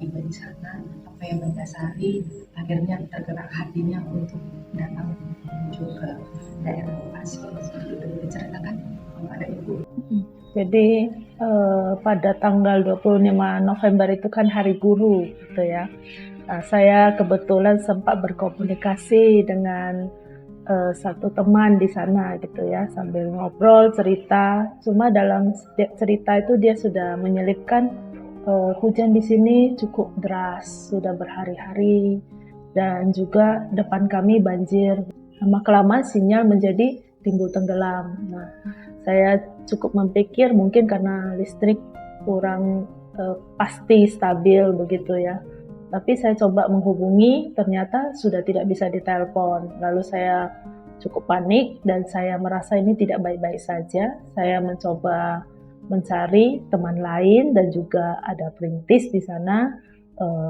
tiba di sana, apa yang mendasari akhirnya tergerak hatinya untuk datang menuju ke daerah lokasi. Itu diceritakan kepada Ibu. Jadi pada tanggal 25 November itu kan Hari Guru gitu ya. Nah, saya kebetulan sempat berkomunikasi dengan satu teman di sana gitu ya, sambil ngobrol cerita. Cuma dalam cerita itu dia sudah menyelipkan hujan di sini cukup deras, sudah berhari-hari, dan juga depan kami banjir. Lama-kelamaan sinyal menjadi timbul tenggelam. Nah, saya cukup memikir mungkin karena listrik kurang pasti stabil begitu ya. Tapi saya coba menghubungi, ternyata sudah tidak bisa ditelepon. Lalu saya cukup panik dan saya merasa ini tidak baik-baik saja. Saya mencoba mencari teman lain dan juga ada perintis di sana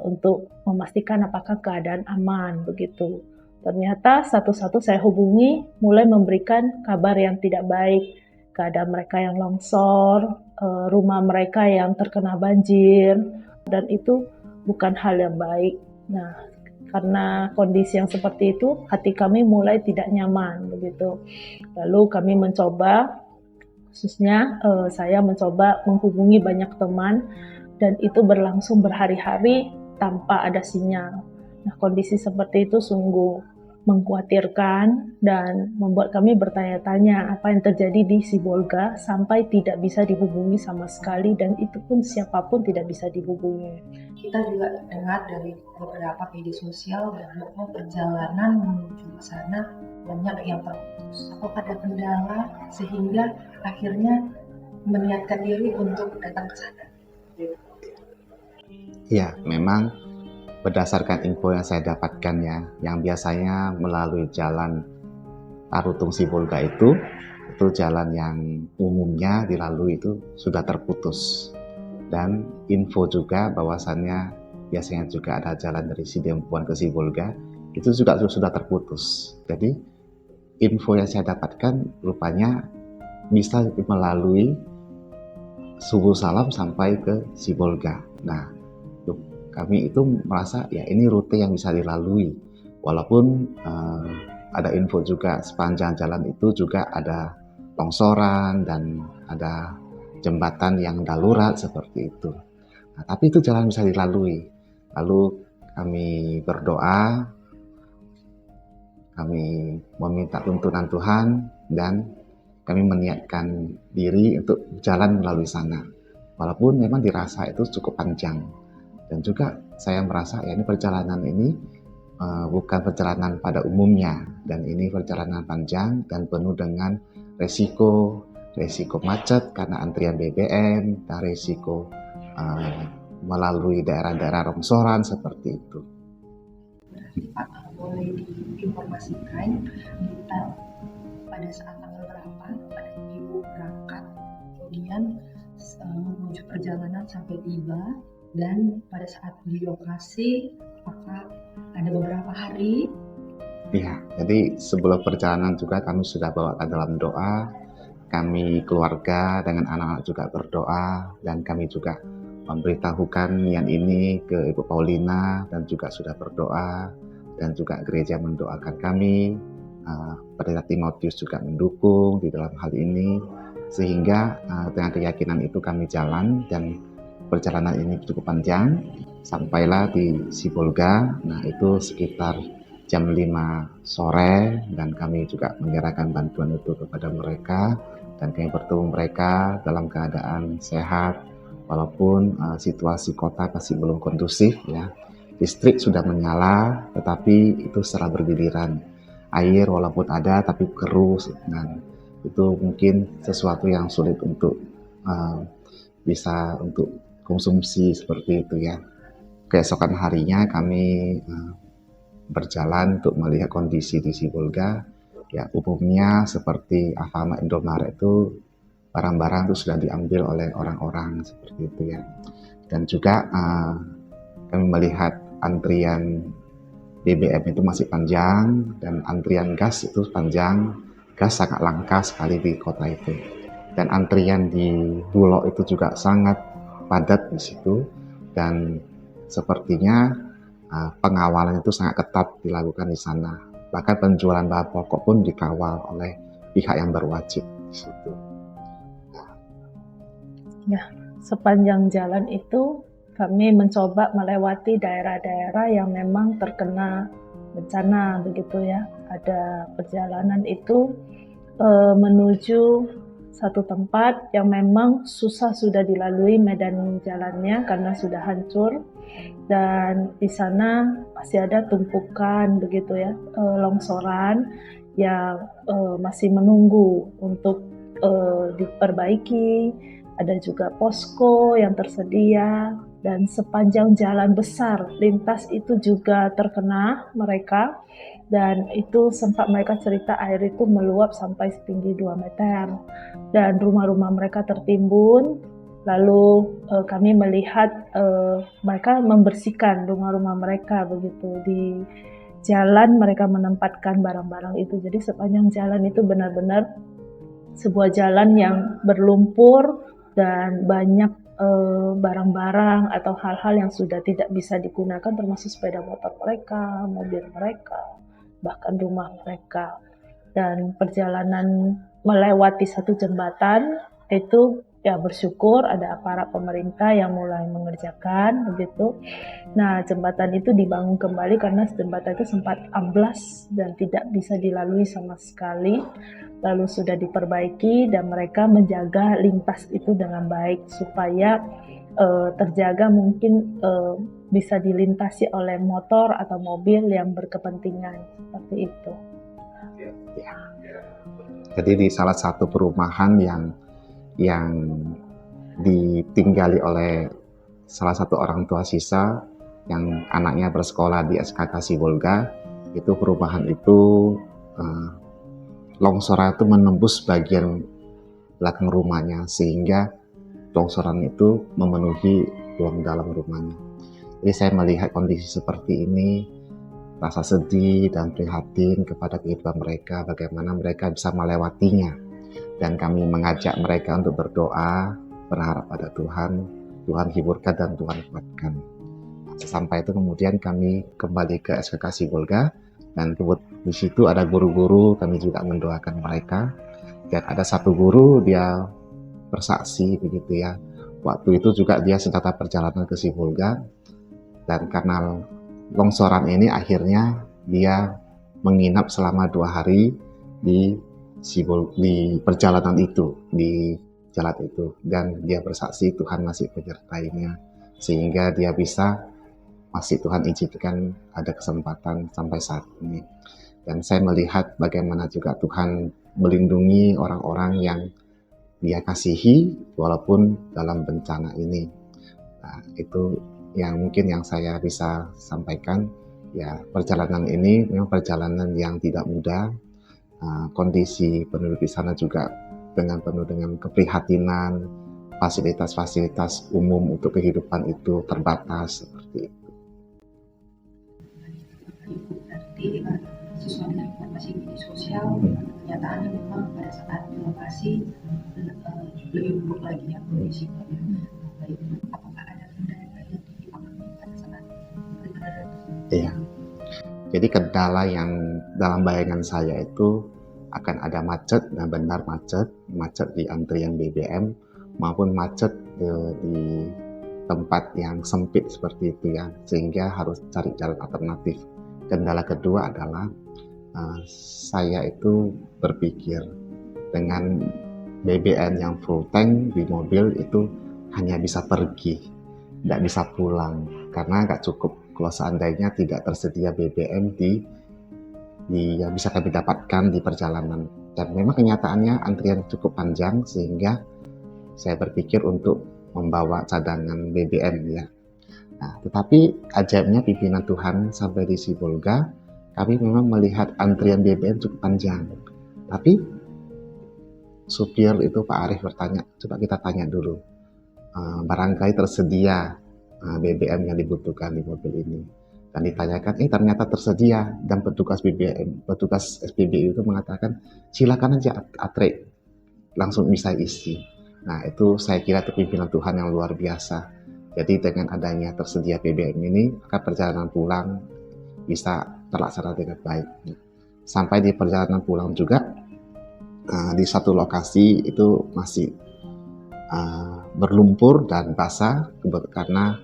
untuk memastikan apakah keadaan aman begitu. Ternyata satu-satu saya hubungi mulai memberikan kabar yang tidak baik, keadaan mereka yang longsor, rumah mereka yang terkena banjir, dan itu bukan hal yang baik. Nah, karena kondisi yang seperti itu, hati kami mulai tidak nyaman begitu. Lalu kami mencoba, khususnya saya mencoba menghubungi banyak teman, dan itu berlangsung berhari-hari tanpa ada sinyal. Nah, kondisi seperti itu sungguh mengkhawatirkan dan membuat kami bertanya-tanya apa yang terjadi di Sibolga sampai tidak bisa dihubungi sama sekali, dan itu pun siapapun tidak bisa dihubungi. Kita juga dengar dari beberapa media sosial bahwa perjalanan menuju ke sana banyak yang terputus. Apakah ada kendala sehingga akhirnya meniatkan diri untuk datang ke sana? Ya, memang berdasarkan info yang saya dapatkan ya, yang biasanya melalui jalan Tarutung Sibolga itu jalan yang umumnya dilalui itu sudah terputus. Dan info juga bahwasannya biasanya juga ada jalan dari Sidempuan ke Sibolga itu juga sudah terputus. Jadi info yang saya dapatkan rupanya bisa melalui Subuh Salam sampai ke Sibolga. Nah, kami itu merasa ya ini rute yang bisa dilalui, walaupun ada info juga sepanjang jalan itu juga ada longsoran dan ada jembatan yang darurat seperti itu. Nah, tapi itu jalan bisa dilalui. Lalu kami berdoa, kami meminta tuntunan Tuhan, dan kami meniatkan diri untuk jalan melalui sana. Walaupun memang dirasa itu cukup panjang. Dan juga saya merasa ya ini perjalanan ini bukan perjalanan pada umumnya, dan ini perjalanan panjang dan penuh dengan resiko macet karena antrian BBM dan resiko melalui daerah-daerah longsoran seperti itu. Pak, boleh diinformasikan kita pada saat tanggal berapa pada Ibu berangkat, kemudian menuju perjalanan sampai tiba, dan pada saat di lokasi apakah ada beberapa hari? Ya, jadi sebelum perjalanan juga kami sudah bawakan dalam doa, kami keluarga dengan anak-anak juga berdoa, dan kami juga memberitahukan niat ini ke Ibu Paulina dan juga sudah berdoa, dan juga gereja mendoakan kami, Pendeta Timotius juga mendukung di dalam hal ini, sehingga dengan keyakinan itu kami jalan, dan perjalanan ini cukup panjang, sampailah di Sibolga. Nah, itu sekitar jam 5 sore, dan kami juga menyerahkan bantuan itu kepada mereka, dan kami bertemu mereka dalam keadaan sehat, walaupun situasi kota masih belum kondusif ya. Listrik sudah menyala, tetapi itu secara bergiliran. Air walaupun ada, tapi keruh, dan itu mungkin sesuatu yang sulit untuk bisa untuk konsumsi seperti itu ya. Keesokan harinya kami berjalan untuk melihat kondisi di Sibolga. Ya, umumnya seperti Alfamart, Indomaret itu barang-barang itu sudah diambil oleh orang-orang seperti itu ya. Dan juga kami melihat antrian BBM itu masih panjang, dan antrian gas itu panjang. Gas sangat langka sekali di kota itu. Dan antrian di Bulog itu juga sangat padat di situ, dan sepertinya pengawalan itu sangat ketat dilakukan di sana. Bahkan penjualan bahan pokok pun dikawal oleh pihak yang berwajib di situ. Ya, sepanjang jalan itu kami mencoba melewati daerah-daerah yang memang terkena bencana begitu ya. Ada perjalanan itu menuju satu tempat yang memang susah sudah dilalui medan jalannya karena sudah hancur, dan di sana masih ada tumpukan begitu ya, longsoran yang masih menunggu untuk diperbaiki. Ada juga posko yang tersedia, dan sepanjang jalan besar lintas itu juga terkena mereka, dan itu sempat mereka cerita air itu meluap sampai setinggi 2 meter dan rumah-rumah mereka tertimbun. Lalu kami melihat mereka membersihkan rumah-rumah mereka begitu. Di jalan mereka menempatkan barang-barang itu. Jadi sepanjang jalan itu benar-benar sebuah jalan yang berlumpur dan banyak barang-barang atau hal-hal yang sudah tidak bisa digunakan, termasuk sepeda motor mereka, mobil mereka, bahkan rumah mereka. Dan perjalanan melewati satu jembatan itu ya bersyukur ada aparat pemerintah yang mulai mengerjakan begitu. Nah, jembatan itu dibangun kembali karena jembatan itu sempat amblas dan tidak bisa dilalui sama sekali. Lalu sudah diperbaiki dan mereka menjaga lintas itu dengan baik supaya terjaga, mungkin bisa dilintasi oleh motor atau mobil yang berkepentingan seperti itu. Ya. Jadi di salah satu perumahan yang ditinggali oleh salah satu orang tua siswa yang anaknya bersekolah di SKK Sibolga, itu perumahan itu longsoran itu menembus bagian belakang rumahnya sehingga longsoran itu memenuhi ruang dalam rumahnya. Jadi saya melihat kondisi seperti ini, rasa sedih dan prihatin kepada kehidupan mereka, bagaimana mereka bisa melewatinya. Dan kami mengajak mereka untuk berdoa, berharap pada Tuhan, Tuhan hiburkan dan Tuhan kuatkan. Sesampai itu kemudian kami kembali ke SKK Sibolga, dan di situ ada guru-guru, kami juga mendoakan mereka. Dan ada satu guru, dia bersaksi begitu ya. Waktu itu juga dia sedang perjalanan ke Sibolga, dan karena longsoran ini akhirnya dia menginap selama 2 hari di perjalanan itu, di jalan itu, dan dia bersaksi Tuhan masih menyertainya sehingga dia bisa, masih Tuhan izinkan ada kesempatan sampai saat ini. Dan saya melihat bagaimana juga Tuhan melindungi orang-orang yang dia kasihi walaupun dalam bencana ini. Nah, itu yang mungkin yang saya bisa sampaikan. Ya, perjalanan ini memang perjalanan yang tidak mudah. Kondisi penduduk di sana juga penuh dengan keprihatinan, fasilitas-fasilitas umum untuk kehidupan itu terbatas seperti itu. Berarti sesuai dengan informasi media sosial, kenyataannya memang pada saat di lokasi lebih buruk lagi ya kondisinya. Baik, apakah ada kendala yang dialami pada saat perjalanan? Iya. Jadi kendala yang dalam bayangan saya itu akan ada macet, dan benar macet di antrian BBM maupun macet di tempat yang sempit seperti itu ya, sehingga harus cari jalan alternatif. Kendala kedua adalah saya itu berpikir dengan BBM yang full tank di mobil itu hanya bisa pergi, tidak bisa pulang karena nggak cukup. Kalau seandainya tidak tersedia BBM yang bisa kami dapatkan di perjalanan, dan memang kenyataannya antrian cukup panjang sehingga saya berpikir untuk membawa cadangan BBM ya. Nah, tetapi ajaibnya pimpinan Tuhan sampai di Sibolga, kami memang melihat antrian BBM cukup panjang. Tapi supir itu Pak Arif bertanya, coba kita tanya dulu, barangkali tersedia BBM yang dibutuhkan di mobil ini. Dan ditanyakan, ternyata tersedia, dan petugas SPBU itu mengatakan, silakan aja atre, langsung bisa isi. Nah, itu saya kira itu pimpinan Tuhan yang luar biasa. Jadi dengan adanya tersedia BBM ini, maka perjalanan pulang bisa terlaksana dengan baik. Sampai di perjalanan pulang juga, di satu lokasi itu masih berlumpur dan basah karena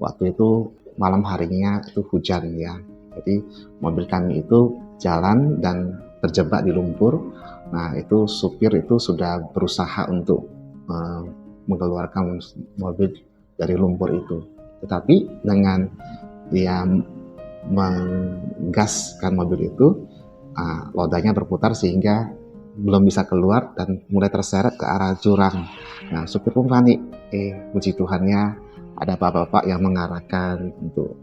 waktu itu malam harinya itu hujan ya. Jadi mobil kami itu jalan dan terjebak di lumpur. Nah itu supir itu sudah berusaha untuk mengeluarkan mobil dari lumpur itu. Tetapi dengan dia menggaskan mobil itu, rodanya berputar sehingga belum bisa keluar dan mulai terseret ke arah jurang. Nah, supir pun panik. Puji Tuhannya ada bapak-bapak yang mengarahkan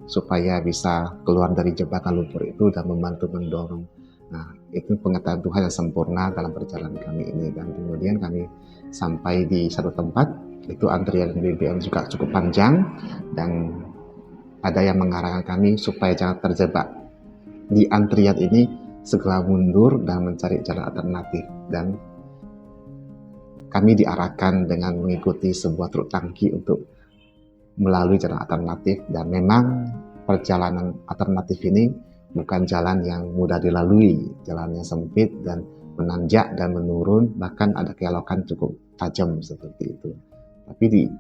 supaya bisa keluar dari jebakan lumpur itu dan membantu mendorong. Nah, itu pengetahuan Tuhan yang sempurna dalam perjalanan kami ini. Dan kemudian kami sampai di satu tempat, itu antrian BBM juga cukup panjang dan ada yang mengarahkan kami supaya jangan terjebak di antrian ini, segera mundur dan mencari jalan alternatif. Dan kami diarahkan dengan mengikuti sebuah truk tangki untuk melalui jalan alternatif. Dan memang perjalanan alternatif ini bukan jalan yang mudah dilalui, jalannya sempit dan menanjak dan menurun, bahkan ada kelokan cukup tajam seperti itu.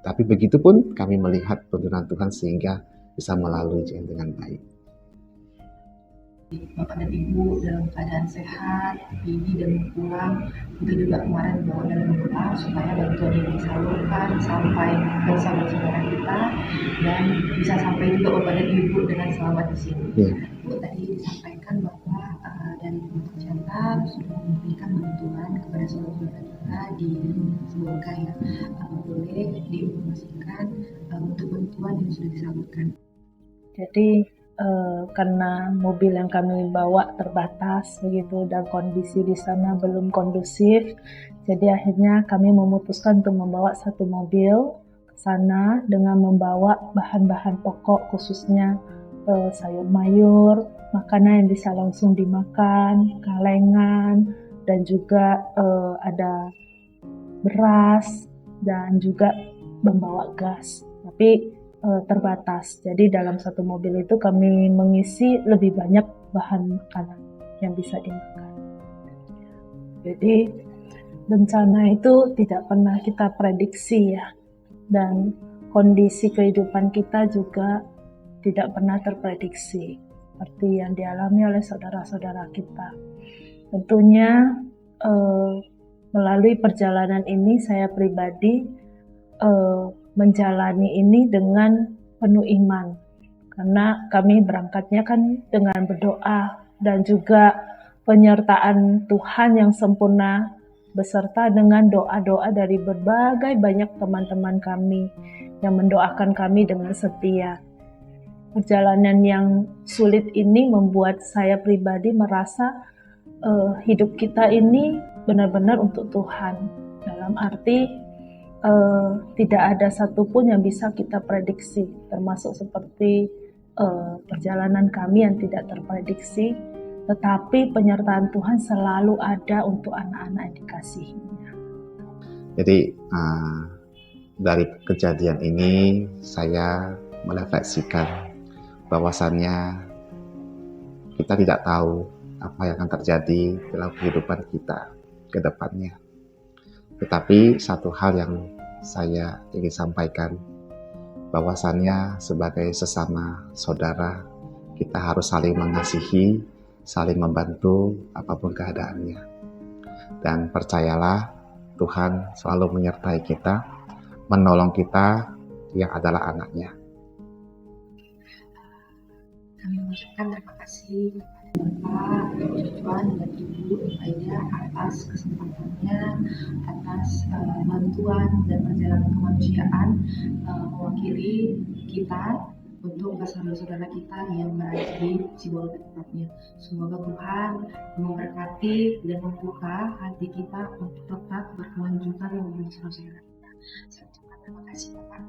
Tapi begitu pun kami melihat tuntunan Tuhan sehingga bisa melalui dengan baik. Bapak dan Ibu dalam keadaan sehat, gigi dan pulang. Kita juga kemarin bawa dalam doa supaya bantuan ini disalurkan sampai ke saudara kita dan bisa sampai juga Bapak dan Ibu dengan selamat di sini. Bu tadi disampaikan bahwa dari Ibu Tercinta sudah memberikan bantuan kepada saudara kita di Semoga ya. Boleh diinformasikan untuk bantuan yang sudah disalurkan. Jadi karena mobil yang kami bawa terbatas begitu dan kondisi di sana belum kondusif, jadi akhirnya kami memutuskan untuk membawa satu mobil ke sana dengan membawa bahan-bahan pokok khususnya sayur mayur, makanan yang bisa langsung dimakan, kalengan, dan juga ada beras dan juga membawa gas. Tapi terbatas. Jadi dalam satu mobil itu kami mengisi lebih banyak bahan makanan yang bisa dimakan. Jadi bencana itu tidak pernah kita prediksi ya. Dan kondisi kehidupan kita juga tidak pernah terprediksi seperti yang dialami oleh saudara-saudara kita. Tentunya melalui perjalanan ini saya pribadi menjalani ini dengan penuh iman, karena kami berangkatnya kan dengan berdoa dan juga penyertaan Tuhan yang sempurna beserta dengan doa-doa dari berbagai banyak teman-teman kami yang mendoakan kami dengan setia. Perjalanan yang sulit ini membuat saya pribadi merasa hidup kita ini benar-benar untuk Tuhan, dalam arti tidak ada satupun yang bisa kita prediksi, termasuk seperti perjalanan kami yang tidak terprediksi, tetapi penyertaan Tuhan selalu ada untuk anak-anak yang dikasihinya. Jadi dari kejadian ini saya merefleksikan bahwasannya kita tidak tahu apa yang akan terjadi dalam kehidupan kita ke depannya. Tetapi satu hal yang saya ingin sampaikan, bahwasannya sebagai sesama saudara, kita harus saling mengasihi, saling membantu apapun keadaannya. Dan percayalah, Tuhan selalu menyertai kita, menolong kita yang adalah anaknya. Kami mengucapkan terima kasih Bapak, Tuan dan Ibu Aida atas kesempatannya, atas bantuan dan perjalanan kemanusiaan mewakili kita untuk saudara-saudara kita yang berada di Sibolga tempatnya. Semoga Tuhan memberkati dan membuka hati kita untuk tetap berkelanjutan menghubungi saudara kita. Terima kasih Bapak.